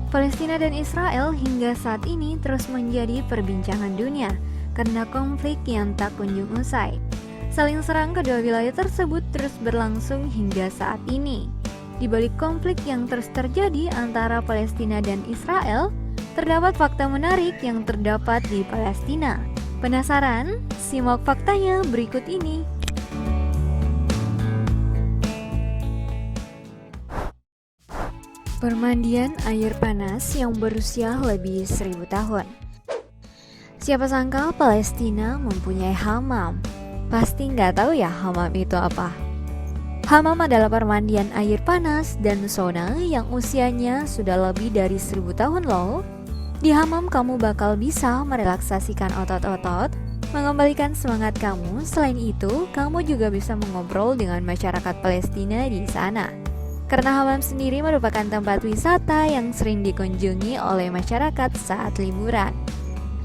Palestina dan Israel hingga saat ini terus menjadi perbincangan dunia karena konflik yang tak kunjung usai. Saling serang kedua wilayah tersebut terus berlangsung hingga saat ini. Di balik konflik yang terus terjadi antara Palestina dan Israel, terdapat fakta menarik yang terdapat di Palestina. Penasaran? Simak faktanya berikut ini. Permandian air panas yang berusia lebih 1000 tahun. Siapa sangka Palestina mempunyai hammam? Pasti nggak tahu ya hammam itu apa? Hammam adalah permandian air panas dan sauna yang usianya sudah lebih dari 1000 tahun loh. Di hammam kamu bakal bisa merelaksasikan otot-otot, mengembalikan semangat kamu. Selain itu, kamu juga bisa mengobrol dengan masyarakat Palestina di sana. Karena hammam sendiri merupakan tempat wisata yang sering dikunjungi oleh masyarakat saat liburan.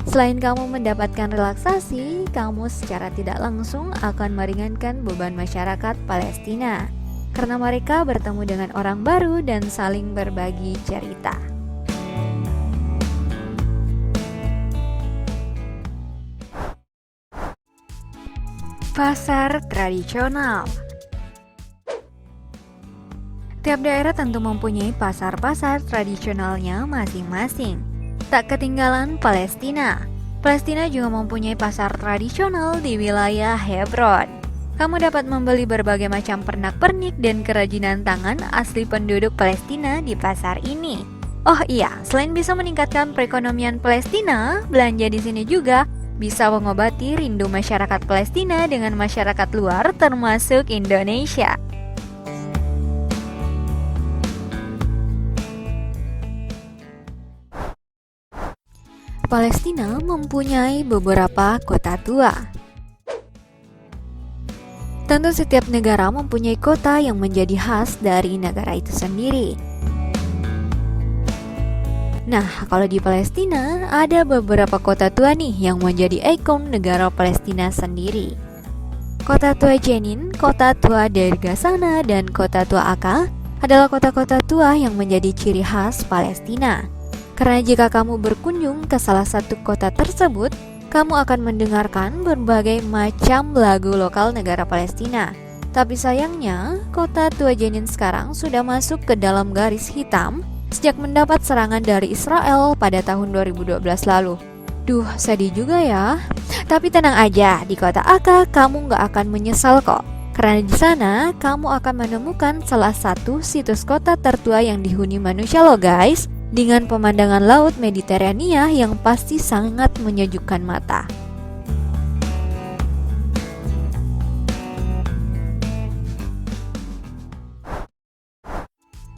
Selain kamu mendapatkan relaksasi, kamu secara tidak langsung akan meringankan beban masyarakat Palestina. Karena mereka bertemu dengan orang baru dan saling berbagi cerita. Pasar tradisional. Tiap daerah tentu mempunyai pasar-pasar tradisionalnya masing-masing. Tak ketinggalan Palestina. Palestina juga mempunyai pasar tradisional di wilayah Hebron. Kamu dapat membeli berbagai macam pernak-pernik dan kerajinan tangan asli penduduk Palestina di pasar ini. Oh iya, selain bisa meningkatkan perekonomian Palestina, belanja di sini juga bisa mengobati rindu masyarakat Palestina dengan masyarakat luar termasuk Indonesia. Palestina mempunyai beberapa kota tua. Tentu setiap negara mempunyai kota yang menjadi khas dari negara itu sendiri. Nah, kalau di Palestina ada beberapa kota tua nih yang menjadi ikon negara Palestina sendiri. Kota tua Jenin, kota tua Deir Gassana, dan kota tua Akka adalah kota-kota tua yang menjadi ciri khas Palestina. Karena jika kamu berkunjung ke salah satu kota tersebut, kamu akan mendengarkan berbagai macam lagu lokal negara Palestina. Tapi sayangnya, kota tua Jenin sekarang sudah masuk ke dalam garis hitam sejak mendapat serangan dari Israel pada tahun 2012 lalu. Duh, sedih juga ya. Tapi tenang aja, di kota Akka kamu nggak akan menyesal kok. Karena di sana kamu akan menemukan salah satu situs kota tertua yang dihuni manusia loh guys, dengan pemandangan laut Mediterania yang pasti sangat menyejukkan mata.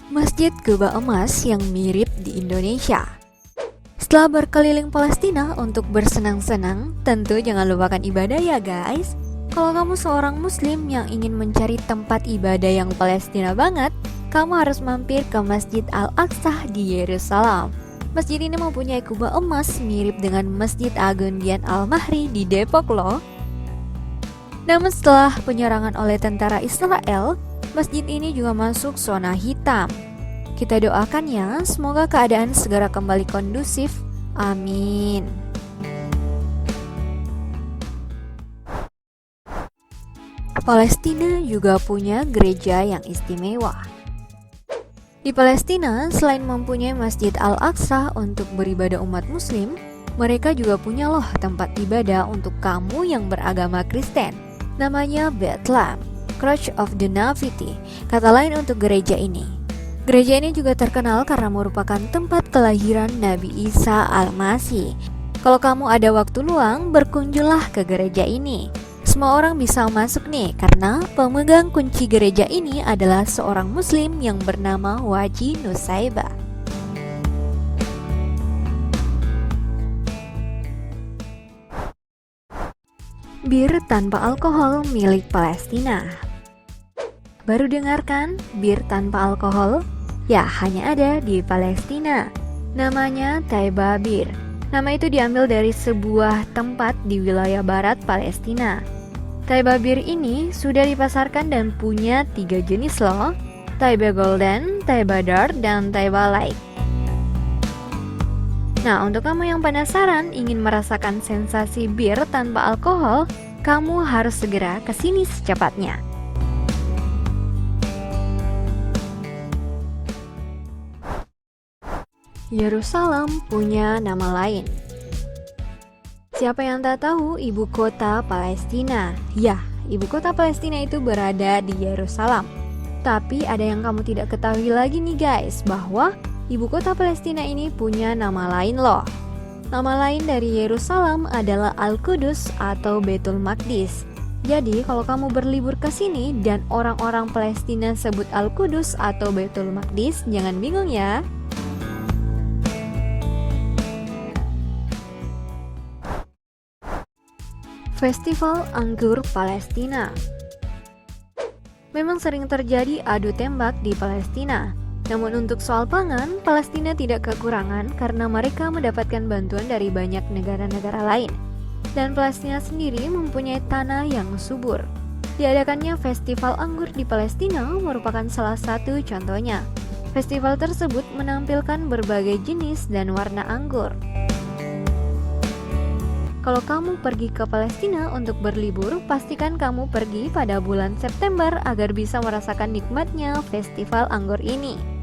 Masjid Quba Emas yang mirip di Indonesia. Setelah berkeliling Palestina untuk bersenang-senang, tentu jangan lupakan ibadah ya guys. Kalau kamu seorang muslim yang ingin mencari tempat ibadah yang Palestina banget, kamu harus mampir ke Masjid Al-Aqsa di Yerusalem. Masjid ini mempunyai kubah emas mirip dengan Masjid Agung Dian Al-Mahri di Depok loh. Namun setelah penyerangan oleh tentara Israel, masjid ini juga masuk zona hitam. Kita doakan ya, semoga keadaan segera kembali kondusif. Amin. Palestina juga punya gereja yang istimewa. Di Palestina, selain mempunyai Masjid Al-Aqsa untuk beribadah umat muslim, mereka juga punya loh tempat ibadah untuk kamu yang beragama Kristen. Namanya Bethlehem, Church of the Nativity, kata lain untuk gereja ini. Gereja ini juga terkenal karena merupakan tempat kelahiran Nabi Isa Al-Masih. Kalau kamu ada waktu luang, berkunjunglah ke gereja ini. Semua orang bisa masuk nih karena pemegang kunci gereja ini adalah seorang muslim yang bernama Waji Nusaiba. Bir tanpa alkohol milik Palestina. Baru dengarkan bir tanpa alkohol? Ya, hanya ada di Palestina. Namanya Taiba Bir. Nama itu diambil dari sebuah tempat di wilayah barat Palestina. Taiba Bir ini sudah dipasarkan dan punya 3 jenis loh, Taiba Golden, Taiba Dark, dan Taiba Light. Nah, untuk kamu yang penasaran ingin merasakan sensasi bir tanpa alkohol, kamu harus segera ke sini secepatnya. Yerusalem punya nama lain. Siapa yang tak tahu ibu kota Palestina? Ya, ibu kota Palestina itu berada di Yerusalem. Tapi ada yang kamu tidak ketahui lagi nih guys, bahwa ibu kota Palestina ini punya nama lain loh. Nama lain dari Yerusalem adalah Al-Qudus atau Baitul Maqdis. Jadi kalau kamu berlibur ke sini dan orang-orang Palestina sebut Al-Qudus atau Baitul Maqdis, jangan bingung ya. Festival Anggur Palestina. Memang sering terjadi adu tembak di Palestina. Namun untuk soal pangan, Palestina tidak kekurangan karena mereka mendapatkan bantuan dari banyak negara-negara lain. Dan Palestina sendiri mempunyai tanah yang subur. Diadakannya Festival Anggur di Palestina merupakan salah satu contohnya. Festival tersebut menampilkan berbagai jenis dan warna anggur. Kalau kamu pergi ke Palestina untuk berlibur, pastikan kamu pergi pada bulan September agar bisa merasakan nikmatnya festival anggur ini.